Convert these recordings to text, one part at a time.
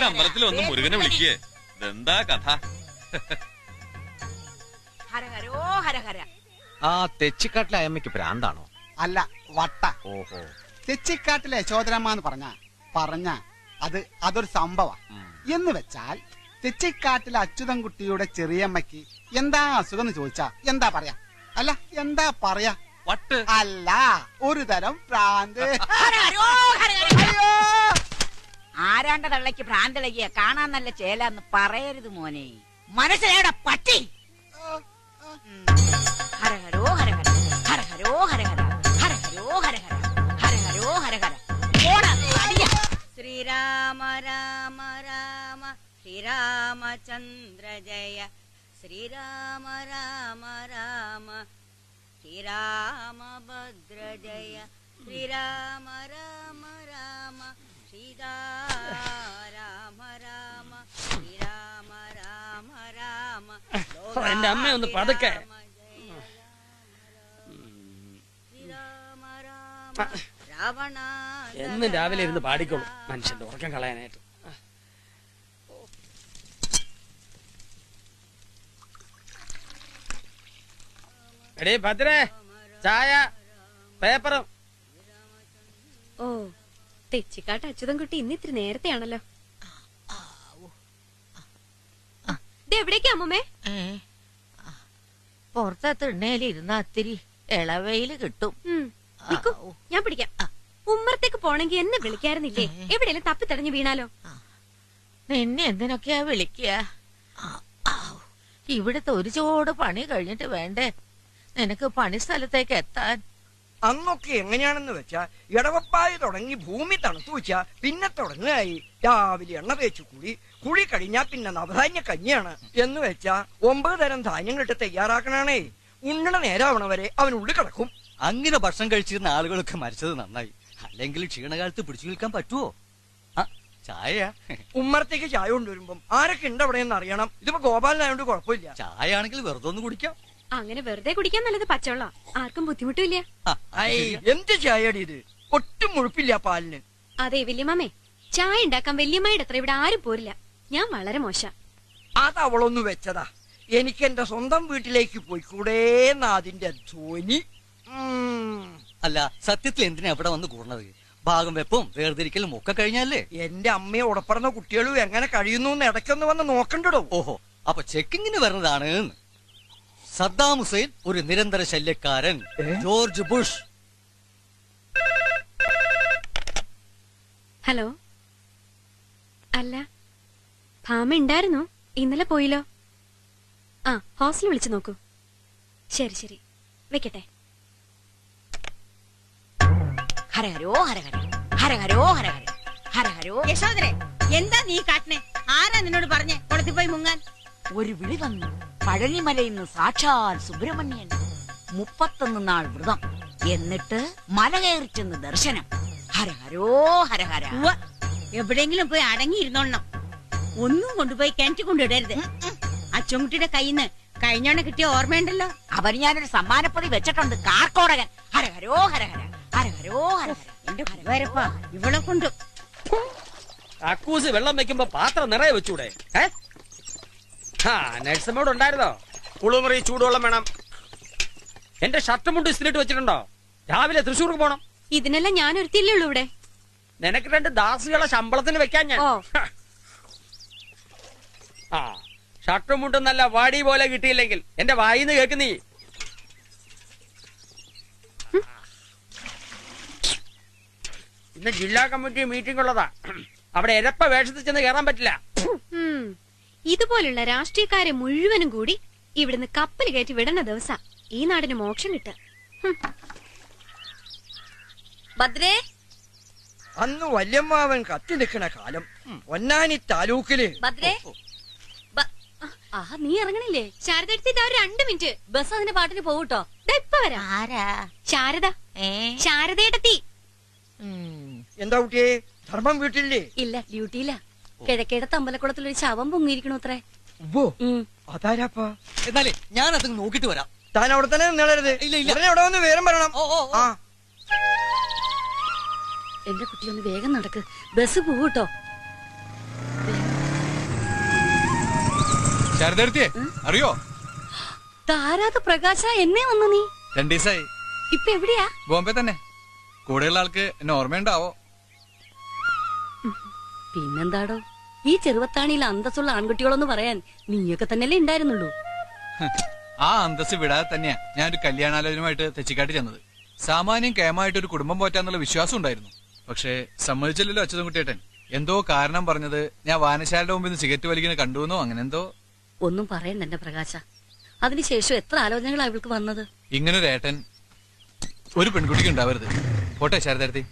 ഏതെങ്കിലും അമ്പലത്തിൽ വന്ന് മുരുകനെ വിളിക്കേ. ഇതെന്താ കഥ? ഹരഹരോ ഹരഹര. ആ തെച്ചിക്കാട്ടിലെ അമ്മയ്ക്ക് ഭ്രാന്താണോ? അല്ല, വട്ട. ഓഹോ. തെച്ചിക്കാട്ടിലെ യശോദരമ്മ എന്ന് പറഞ്ഞ അതൊരു സംഭവം എന്ന് വെച്ചാൽ തെച്ചിക്കാട്ടിലെ അച്യുതൻകുട്ടിയുടെ ചെറിയമ്മയ്ക്ക് എന്താ അസുഖം എന്ന് ചോദിച്ചാ എന്താ പറയാ? അല്ല, എന്താ പറയാ? വട്ട് അല്ല, ഒരു തരം ഭ്രാന്ത്. ആരാണ്ട തള്ളക്ക് ഭ്രാന്തളകിയ കാണാൻ നല്ല ചേലാന്ന് പറയരുത് മോനെ. മനസ്സിലേടെ പട്ടി. ഹരഹരോ ഹരഹര ഹരഹരോ ഹരഹര ഹരഹരോ ഹരഹര ഹരഹരോ ഹരഹര. ശ്രീരാമ രാമ രാമ ശ്രീരാമചന്ദ്ര ജയ ശ്രീരാമ രാമ രാമ ശ്രീരാമഭദ്ര ജയ ശ്രീരാമ രാമ രാമ സീതാരാമ രാമ ശ്രീരാമ രാമ രാമ. എന്റെ അമ്മ ഒന്ന് പതുക്കെ. ശ്രീരാമ രാമ രാവണ. എന്നും രാവിലെ ഇരുന്ന് പാടിക്കോളൂ മനുഷ്യന്റെ ഉറക്കം കളയാനായിട്ട്. എടീ ഭദ്രേ, ചായ പേപ്പറും. ഓ, തെച്ചിക്കാട്ട് അച്യുതൻകുട്ടി ഇന്ന് ഇത്തിരി നേരത്തെയാണല്ലോ. എവിടേക്കാ അമ്മൂമ്മേ? പുറത്തെ എണ്ണയിലിരുന്ന അത്തിരി ഇളവയില് കിട്ടും. ഞാൻ പിടിക്കാം. ഉമ്മറത്തേക്ക് പോണെങ്കി എന്നെ വിളിക്കാറുന്നില്ലേ? എവിടെയെങ്കിലും തപ്പി തടഞ്ഞു വീണാലോ? നിന്നെ എന്തിനൊക്കെയാ വിളിക്കുക? ഇവിടുത്തെ ഒരു ചോട് പണി കഴിഞ്ഞിട്ട് വേണ്ടേ നിനക്ക് പണി സ്ഥലത്തേക്ക് എത്താൻ? അന്നൊക്കെ എങ്ങനെയാണെന്ന് വെച്ചാ ഇടവപ്പായി തുടങ്ങി ഭൂമി തണുത്തു വെച്ചാ പിന്നെ തുടങ്ങുകയായി രാവിലെ എണ്ണ തേച്ചു കുളി കഴിഞ്ഞാ പിന്നെ നവധാന്യ കഞ്ഞിയാണ് എന്ന് വെച്ചാ 9 തരം ധാന്യങ്ങളിട്ട് തയ്യാറാക്കണേ. ഉണ്ണണ നേരാവണവരെ അവൻ ഉള്ളിൽ കിടക്കും. അങ്ങനെ ഭക്ഷണം കഴിച്ചിരുന്ന ആളുകളൊക്കെ മരിച്ചത് നന്നായി. അല്ലെങ്കിൽ ക്ഷീണകാലത്ത് പിടിച്ചു നിൽക്കാൻ പറ്റുമോ? ചായ. ഉമ്മറത്തേക്ക് ചായ കൊണ്ടുവരുമ്പം ആരൊക്കെ ഉണ്ട് അവിടെ എന്ന് അറിയണം. ഇതിപ്പോ ഗോപാലനായോണ്ട് കുഴപ്പമില്ല. ചായ ആണെങ്കിൽ വെറുതെ ഒന്ന് കുടിക്കാം. അങ്ങനെ വെറുതെ കുടിക്കാൻ നല്ലത് പച്ചവെള്ളം. ആർക്കും ബുദ്ധിമുട്ടില്ല. എന്ത് ചായടി ഇത്? ഒട്ടും മുഴുപ്പില്ല പാലിന്. അതെ വല്യമ്മേ, ചായ ഉണ്ടാക്കാൻ വല്യമ്മയുടെ അത്ര ഇവിടെ ആരും പോരില്ല. ഞാൻ വളരെ മോശ. അത് അവളൊന്നു വെച്ചതാ. എനിക്ക് എന്റെ സ്വന്തം വീട്ടിലേക്ക് പോയിക്കൂടേന്ന് അതിന്റെ ധ്വനി. അല്ല, സത്യത്തിൽ എന്തിനാ അവിടെ വന്ന് കൂടണത്? ഭാഗം വെപ്പും വേർതിരിക്കലും ഒക്കെ കഴിഞ്ഞല്ലേ? എന്റെ അമ്മയെ ഉടപ്പറന്ന കുട്ടികളും എങ്ങനെ കഴിയുന്നു എന്ന് ഇടയ്ക്കൊന്ന് വന്ന് നോക്കണ്ടോ? ഓഹോ, അപ്പൊ ചെക്കിങ്ങിന് വരുന്നതാണ്. സദ്ദാം ഹുസൈൻ ഒരു നിരന്തര ശല്യക്കാരൻ. George Bush. ഹലോ. അല്ല, ഭാമ ഉണ്ടായിരുന്നു. ഇന്നലെ പോയില്ലോ. ആ, ഹോസ്റ്റലിൽ വിളിച്ചു നോക്കൂ. ശരി ശരി, വെക്കട്ടെ. ഹരഹരോ ഹരഹര ഹരഹരോ ഹരഹര ഹരഹരോ. യശോദരെ, എന്താ നീ കാട്ടണേ? ആരാ നിന്നോട് പറഞ്ഞേ കുളത്തിൽ പോയി മുങ്ങാൻ? ഒരു വിളി വന്നു. പഴനിമലയിന്ന് സാക്ഷാൽ സുബ്രഹ്മണ്യൻ. 31 നാൾ വ്രതം. എന്നിട്ട് മല കയറി ചെന്ന് ദർശനം. ഹരഹരോ ഹരഹര. എവിടെയെങ്കിലും പോയി അടങ്ങിയിരുന്നോണം. ഒന്നും കൊണ്ടുപോയി കിണറ്റി കൊണ്ടിടരുത്. അച്ചൻകുട്ടിയുടെ കയ്യിന്ന് കഴിഞ്ഞോണ കിട്ടിയ ഓർമ്മയുണ്ടല്ലോ. അവന് ഞാനൊരു സമ്മാനപ്പൊതി വെച്ചിട്ടുണ്ട്. കാർക്കോടകൻ. ഹരഹരോ ഹരഹര ഹരഹരോ ഹരഹര. എന്റെ വരപ്പാ ഇവളെ കൊണ്ട്. അക്കൂസ് വെള്ളം വെക്കുമ്പോ പാത്രം നിറയെ വെച്ചൂടെ? നഴ്സമ്മോട് ഉണ്ടായിരുന്നോ? കുളിമുറി ചൂടുവെള്ളം വേണം. എന്റെ ഷർട്ട് മുണ്ട് ഇസ്തിരിട്ട് വെച്ചിട്ടുണ്ടോ? രാവിലെ തൃശ്ശൂർക്ക് പോണം. ഇതിനെല്ലാം ഞാൻ ഒരുത്തില്ലേ ഉള്ളൂ ഇവിടെ. നിനക്ക് 2 ദാസുകളെ ശമ്പളത്തിന് വെക്കാൻ ഞാൻ. ആ, ഷർട്ടും മുണ്ടും നല്ല വാടി പോലെ കിട്ടിയില്ലെങ്കിൽ എന്റെ വായിന്ന് കേക്ക് നീ. ഇന്ന് ജില്ലാ കമ്മിറ്റി മീറ്റിംഗ് ഉള്ളതാ. അവിടെ എരപ്പ വേഷത്തിൽ ചെന്ന് കയറാൻ പറ്റില്ല. ഇതുപോലുള്ള രാഷ്ട്രീയക്കാരെ മുഴുവനും കൂടി ഇവിടുന്ന് കപ്പൽ കയറ്റി വിടുന്ന ദിവസം ഈ നാടിന് മോക്ഷം കിട്ടുക. ഭദ്രേ, അന്ന് വല്യമ്മാവൻ കത്തി നിൽക്കണ കാലം പൊന്നാനി താലൂക്കില്. ഭദ്രേ, നീ ഇറങ്ങണില്ലേ? ശാരദ എടുത്ത് 2 മിനിറ്റ് ബസ് അതിന്റെ പാട്ടിന് പോകൂട്ടോ. ഇപ്പൊ വരാം. ആരാ? ശാരദ. ശാരദയെടത്തി. എന്താ കുട്ടിയെ, ധർമ്മം വീട്ടില്ലേ? ഇല്ല, ഡ്യൂട്ടിയില്ല. കിഴക്കേടത്ത് അമ്പലക്കുളത്തിലൊരു ശവം പൊങ്ങിയിരിക്കണു അത്രേ. അതാരാപ്പാ? എന്നാലേ ഞാൻ അത് നോക്കിട്ട് വരാം. താൻ അവിടെ തന്നെ നിന്നളരുത്. അവിടെ വന്ന് വേരം പറയണം. എന്റെ കുട്ടി ഒന്ന് വേഗം നടക്ക്, ബസ് പോകൂട്ടോ. ശാരദാർത്തിയെ അറിയോ? താരാത് പ്രകാശ എന്നെ വന്നു നീ 2 ദിവസമായി. ഇപ്പൊ എവിടെയാ? ബോംബെ തന്നെ. കൂടെയുള്ള ആൾക്ക് എന്നെ ഓർമ്മയുണ്ടാവോ? പിന്നെന്താടോ, ഈ ചെറുവത്താണിയിൽ അന്തസ്സുള്ള ആൺകുട്ടികളൊന്ന് പറയാൻ നീയൊക്കെ തന്നെയല്ലേ ഉണ്ടായിരുന്നുള്ളൂ. ആ അന്തസ് വിടാതെ തന്നെയാ ഞാൻ ഒരു കല്യാണാലോചനയുമായിട്ട് തെച്ചിക്കാട്ടി ചെന്നത്. സാമാന്യം കേമായിട്ട് ഒരു കുടുംബം പോറ്റാന്നുള്ള വിശ്വാസം ഉണ്ടായിരുന്നു. പക്ഷേ സമ്മതിച്ചില്ലല്ലോ അച്യുതൻകുട്ടിയേട്ടൻ. എന്തോ കാരണം പറഞ്ഞത് ഞാൻ വായനശാലയുടെ മുമ്പിൽ നിന്ന് സിഗരറ്റ് വലിക്കുന്നത് കണ്ടുവെന്നോ അങ്ങനെ എന്തോ. ഒന്നും പറയണ്ട എന്റെ പ്രകാശ. അതിനുശേഷം എത്ര ആലോചനകളാണ് അവൾക്ക് വന്നത്. ഇങ്ങനൊരു ഏട്ടൻ ഒരു പെൺകുട്ടിക്ക് ഉണ്ടാവരുത്. പോട്ടെ ശാരദാർത്തി,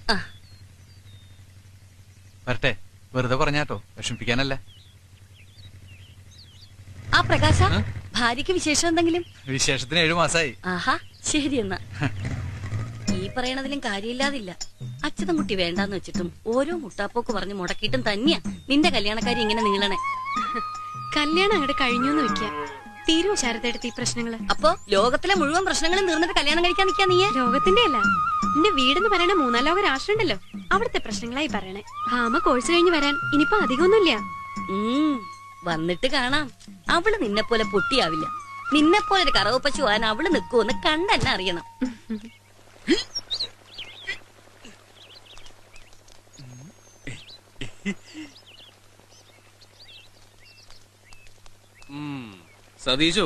വരട്ടെ. വെറുതെ പറഞ്ഞാട്ടോ, വിഷമിപ്പിക്കാനല്ല. ആ പ്രകാശ, ഭാര്യക്ക് വിശേഷം എന്തെങ്കിലും? വിശേഷത്തിന് 7 മാസമായി. ആഹാ, ശരി എന്നാ. ഈ പറയണതിലും കാര്യമില്ലാതില്ല. അച്യുതൻകുട്ടി വേണ്ടാന്ന് വെച്ചിട്ടും ഓരോ മുട്ടാപ്പോക്ക് പറഞ്ഞ് മുടക്കിയിട്ടും തന്നെയാ നിന്റെ കല്യാണക്കാരി ഇങ്ങനെ നീളണേ. കല്യാണം അങ്ങോട്ട് കഴിഞ്ഞൂന്ന് വെക്ക. തീരുവോ ശാരദയെടുത്ത് ഈ പ്രശ്നങ്ങള്? അപ്പൊ ലോകത്തിലെ മുഴുവൻ പ്രശ്നങ്ങളും തീർന്നിട്ട് കല്യാണം കഴിക്കാൻ നിൽക്കാ നീ? ലോകത്തിന്റെ അല്ല, എന്റെ വീടെന്ന് പറയണ 3-4 ലോക രാഷ്ട്രം ഉണ്ടല്ലോ, അവിടുത്തെ പ്രശ്നങ്ങളായി പറയണേ. ഭാമ കോഴ്സ് കഴിഞ്ഞ് വരാൻ ഇനിയിപ്പോ അധികമൊന്നുമില്ല. വന്നിട്ട് കാണാം. അവള് നിന്നെ പോലെ പൊട്ടിയാവില്ല. നിന്നെ പോലെ ഒരു കറവ് പശു ആൻ അവള് നിൽക്കുമെന്ന് കണ്ടെന്നെ അറിയണം. സതീശോ,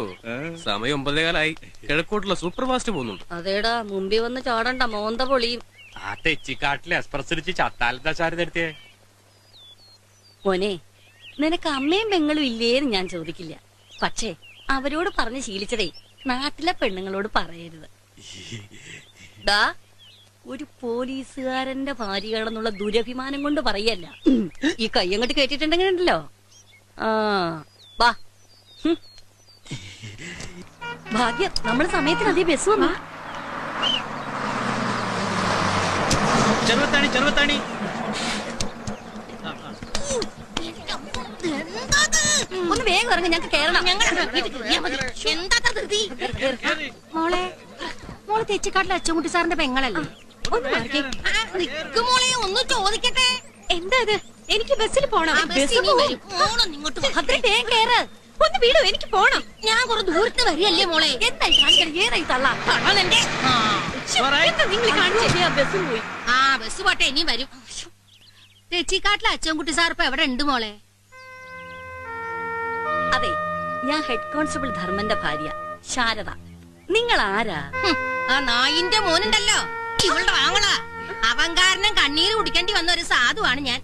സമയം 9:15. കിഴക്കോട്ടുള്ള സൂപ്പർ ഫാസ്റ്റ് പോകുന്നുണ്ട്. അതേടാ, മുമ്പിൽ വന്ന് ചാടണ്ട, മോന്ത പൊളിയും. ആ തെച്ചിക്കാട്ടിലെ എക്സ്പ്രസ് അടിച്ച് ചത്താലെന്താ ശാരദയെടുത്തേ? മോനെ, നിനക്ക് അമ്മയും പെങ്ങളും ഇല്ലേന്ന് ഞാൻ ചോദിക്കില്ല. പക്ഷേ അവരോട് പറഞ്ഞ് ശീലിച്ചതേ നാട്ടിലെ പെണ്ണുങ്ങളോട് പറയരുത്. ദാ, ഒരു പോലീസുകാരന്റെ ഭാര്യയാണെന്നുള്ള ദുരഭിമാനം കൊണ്ട് പറയല്ല. ഈ കൈ അങ്ങോട്ട് കേട്ടിട്ടുണ്ടെങ്കിലുണ്ടല്ലോ. വാ. ഭാഗ്യം, നമ്മുടെ സമയത്തിന് അതേ ബസ് വന്നു. ചെറുവത്താണി, ചെറുവത്താണി. ഒന്ന് വേഗം ഇറങ്ങി, ഞങ്ങൾക്ക് കേറണം. മോളെ, മോള് തെച്ചിക്കാട്ടിലെ അച്ചൻകുട്ടി സാറിന്റെ പെങ്ങളല്ലേ? ഒന്ന് മാറിക്കേ. മോളെ ഒന്ന് ചോദിക്കട്ടെ. എന്താ ഇത്? എനിക്ക് ബസ്സിൽ പോണം. അത്രയും വേഗം കേറ്. ഒന്ന് വീടോ, എനിക്ക് പോണം. ഞാൻ കുറെ ദൂരത്ത് വരികയല്ലേ മോളെ? എന്തായി കാണിക്കണം? ഏതായി തള്ള? നിങ്ങൾ കാണിച്ചു. ബസ് പോയി. ആ ബസ് പോട്ടെ, ഇനി വരും. തെച്ചിക്കാട്ടിലെ അച്ചൻകുട്ടി സാർ ഇപ്പൊ എവിടെ ഉണ്ട് മോളെ? അതെ, ഞാൻ ഹെഡ് കോൺസ്റ്റബിൾ ധർമ്മന്റെ ഭാര്യ ശാരദ. നിങ്ങൾ ആരാ? ആ നായിന്റെ മോനുണ്ടല്ലോ, ഇവളുടെ ആങ്ങള. അവൻ കാരണം കണ്ണീര് കുടിക്കേണ്ടി വന്ന ഒരു സാധുവാണ് ഞാൻ.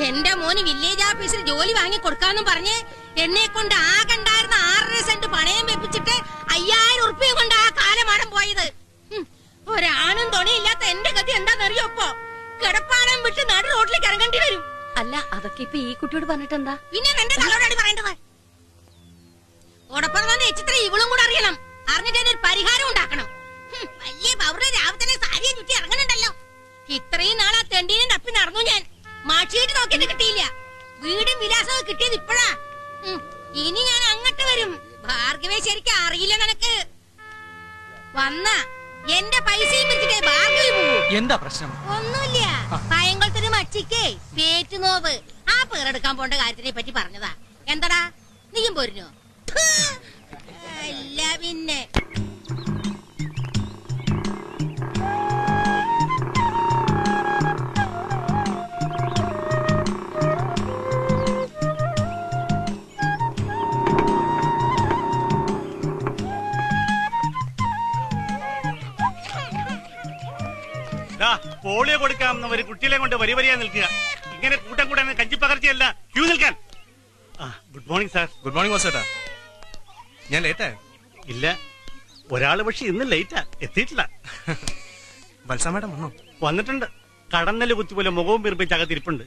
എന്റെ മോന് വില്ലേജ് ഓഫീസിൽ ജോലി വാങ്ങി കൊടുക്കാന്നും പറഞ്ഞ് എന്നെ കൊണ്ട് ആകണ്ടായിരുന്ന 6.5 സെന്റ് പണയം വെപ്പിച്ചിട്ട് 5000 ഉറുപ്പിക കൊണ്ട് ആ കാലമാടം പോയത്. ഒരാണും തുണിയില്ലാത്ത എന്റെ ഗതി എന്താണെന്നറിയോ? ഇപ്പൊ കിടപ്പാടം വിട്ട് നടു റോഡിലേക്ക് ഇറങ്ങേണ്ടി വരും. അല്ല, അതൊക്കെ ഇപ്പൊ ഈ കുട്ടിയോട് പറഞ്ഞിട്ടെന്താ? പിന്നെ എന്റെ തലോടാണ് പറയേണ്ടത്. ഓടപ്പുറം വന്ന് എച്ചിത്ര ഇവളും കൂടെ അറിയണം. അറിഞ്ഞിട്ട് ഒരു പരിഹാരം ഉണ്ടാക്കണം. വലിയ പൗരുടെ രാവിലെ തന്നെ സാരിയെ ചുറ്റി ഇറങ്ങണുണ്ടല്ലോ. ഇത്രയും നാളാ തെണ്ടീനെ തപ്പി നടന്നു ഞാൻ. മാഷിയിട്ട് നോക്കിയിട്ട് കിട്ടിയില്ല. വീടും വിലാസവും കിട്ടിയത് ഇപ്പഴാ. ഇനി ഞാൻ അങ്ങോട്ട് വരും. ഭാർഗവേ ശരിക്കും അറിയില്ല നിനക്ക്. വന്ന എന്റെ പൈസയും പിടിച്ചിട്ടേ ഭാർഗവി പോവൂ. എന്താ പ്രശ്നം? ഒന്നുമില്ല, പയങ്കൊളത്തൊരു മച്ചിക്കേ പേറ്റുനോവ്. ആ പേരെടുക്കാൻ പോണ്ട കാര്യത്തിനെ പറ്റി പറഞ്ഞതാ. എന്താടാ, നീയും പോരുന്നോ? അല്ല പിന്നെ. പോളിയോ കൊടുക്കാം ഒരു കുട്ടികളെ കൊണ്ട് വരി വരിയാ നിൽക്കുക. ഇങ്ങനെ കൂട്ടം കൂടാൻ കഞ്ചിപ്പകർച്ചയല്ല, ക്യൂ നിൽക്കാൻ. Good morning sir. Good morning വാസേട്ടാ. ഞാൻ ലേറ്റാ? ഇല്ല, ഒരാള് പക്ഷെ ഇന്ന് ലേറ്റാ, എത്തിയിട്ടില്ല. വത്സ മാഡം വന്നോ? വന്നിട്ടുണ്ട്. കടന്നല് കുത്തി പോലെ മുഖവും വീർപ്പിച്ച് അകത്തിരിപ്പുണ്ട്.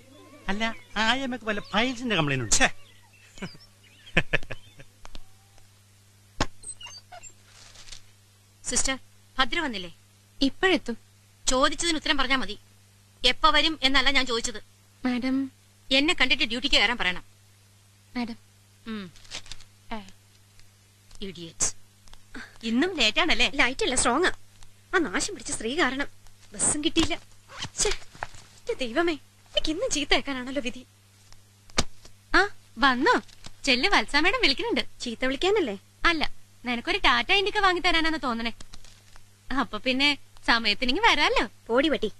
അല്ല, ആയമ്മക്ക് വല്ല ഫൈൽസിന്റെ കംപ്ലൈന്റ് ഉണ്ട്. സിസ്റ്റർ, ഭദ്ര വന്നില്ലേ? ഇപ്പോഴെത്തും. ചോദിച്ചതിന് ഉത്തരം പറഞ്ഞാ മതി. എപ്പ വരും എന്നല്ല ഞാൻ ചോദിച്ചത്. മാഡം, എന്നെ കണ്ടിട്ട് ഡ്യൂട്ടിക്ക് കയറാൻ പറയണം. മാഡം. ഇഡിയറ്റ്സ്. ഇന്നും ലേറ്റാണല്ലേ? ലൈറ്റ് അല്ല, സ്ട്രോങ്ങാ. ആ നാശം പിടിച്ച സ്ത്രീ കാരണം ബസ്സും കിട്ടിയില്ല. ദൈവമേ, എനിക്ക് ഇന്നും ചീത്ത കേൾക്കാനാണല്ലോ വിധി. ആ വന്നോ? ചെല്ല് വത്സാമേടം വിളിക്കുന്നുണ്ട്. ചീത്ത വിളിക്കാനല്ലേ? അല്ല, നിനക്കൊരു ടാറ്റ ഇൻഡിക്ക വാങ്ങി തരാനാന്ന് തോന്നണേ. അപ്പൊ പിന്നെ സമയത്തിനിങ്ങി വരാല്ലോ. പോടി പട്ടി.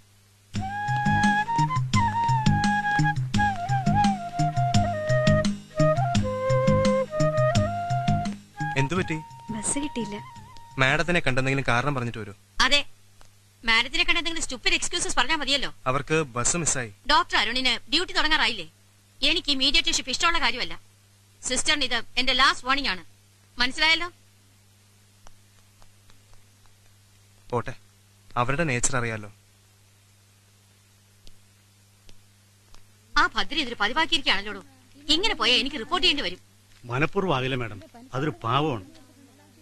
എന്തു പറ്റി? ബസ് കിട്ടിയില്ല. മാഡത്തിനെ കണ്ടെന്തെങ്കിലും കാരണം പറഞ്ഞിട്ട് വരൂ. അതെ, മാഡത്തിനെ കണ്ടെന്തെങ്കിലും സ്റ്റുപ്പിഡ് എക്സ്ക്യൂസസ് പറഞ്ഞാൽ മതിയല്ലോ. അവർക്ക് ബസ് മിസ്സായി. ഡോക്ടർ അരുണിന് ഡ്യൂട്ടി തുടങ്ങാറായില്ലേ? എനിക്ക് ഇമീഡിയറ്റ് ഇഷ്ടമുള്ള കാര്യമല്ല. സിസ്റ്ററിന് ഇത് എന്റെ ലാസ്റ്റ് വാർണിംഗ് ആണ്. മനസ്സിലായല്ലോ? പോട്ടെ, അവരുടെ നേച്ചർ അറിയാലോ. ആ ഭദ്ര ഇതൊരു പതിവാക്കിയിരിക്കുകയാണല്ലോ. ഇങ്ങനെ പോയാൽ എനിക്ക് റിപ്പോർട്ട് ചെയ്യേണ്ടി വരും. മനഃപൂർവ്വം ആകില്ല മാഡം, അതൊരു പാവമാണ്.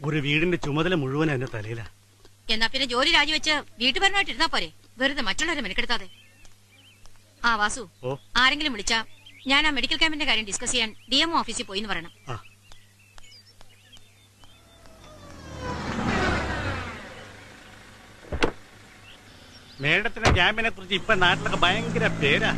ഒരു വീടിന്റെ ചുമതല മുഴുവൻ എന്റെ തലയിലാ. എന്നാ പിന്നെ ജോലി രാജിവെച്ച് വീട്ടുപരമായിട്ട് ഇരുന്നാ പോരെ, വെറുതെ മറ്റുള്ളവരെ മെനക്കെടുത്താതെ. ആ വാസു, ആരെങ്കിലും വിളിച്ചാ ഞാൻ ആ മെഡിക്കൽ ക്യാമ്പിന്റെ കാര്യം ഡിസ്കസ് ചെയ്യാൻ DMO ഓഫീസിൽ പോയി എന്ന് പറയണം. മേഡത്തിന്റെ ക്യാമ്പിനെ കുറിച്ച് ഇപ്പൊ നാട്ടിലൊക്കെ ഭയങ്കര പേരാ.